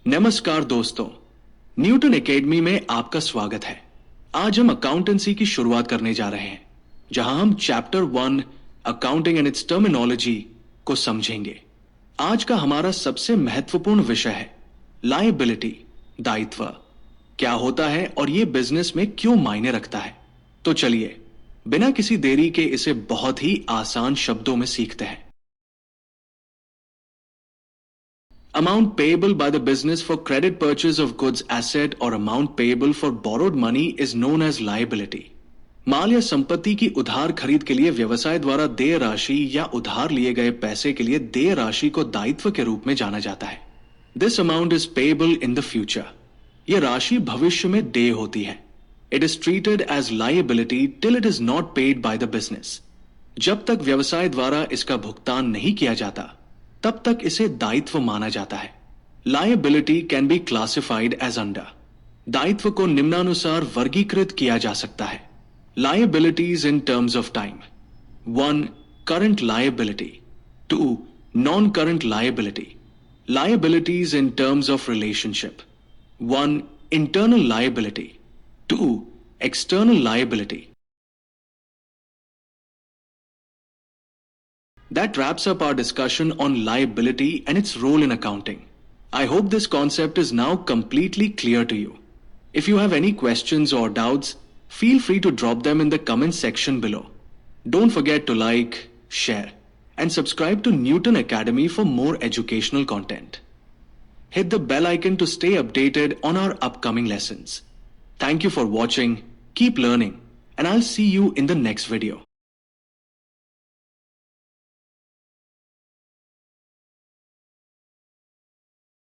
नमस्कार दोस्तों, Newton academy में आपका स्वागत है। आज हम अकाउंटेंसी की शुरुआत करने जा रहे हैं, जहां हम chapter 1 accounting and it's terminology को समझेंगे। आज का हमारा सबसे महत्वपूर्ण विषय है लायबिलिटी, दायित्व। क्या होता है और ये बिजनेस में क्यों मायने रखता है। तो चलिए बिना किसी देरी के इसे बहुत ही आसान शब्दों में सीखते हैं। Amount payable by the business for credit purchase of goods asset or amount payable for borrowed money is known as liability. माल या संपत्ति की उधार खरीद के लिए व्यवसाय द्वारा देय राशि या उधार लिए गए पैसे के लिए देय राशि को दायित्व के रूप में जाना जाता है। This amount is payable in the future. यह राशि भविष्य में देय होती है। It is treated as liability till it is not paid by the business. जब तक व्यवसाय द्वारा इसका भुगतान नहीं किया जाता तब तक इसे दायित्व माना जाता है। Liability can be classified as under. दायित्व को निम्नानुसार वर्गीकृत किया जा सकता है। Liabilities in terms of time. 1. Current liability. 2. Non current liability. Liabilities in terms of relationship. 1. Internal liability. 2. External liability. That wraps up our discussion on liability and its role in accounting. I hope this concept is now completely clear to you. If you have any questions or doubts, feel free to drop them in the comment section below. Don't forget to like, share, and subscribe to Newton Academy for more educational content. Hit the bell icon to stay updated on our upcoming lessons. Thank you for watching, keep learning, and I'll see you in the next video.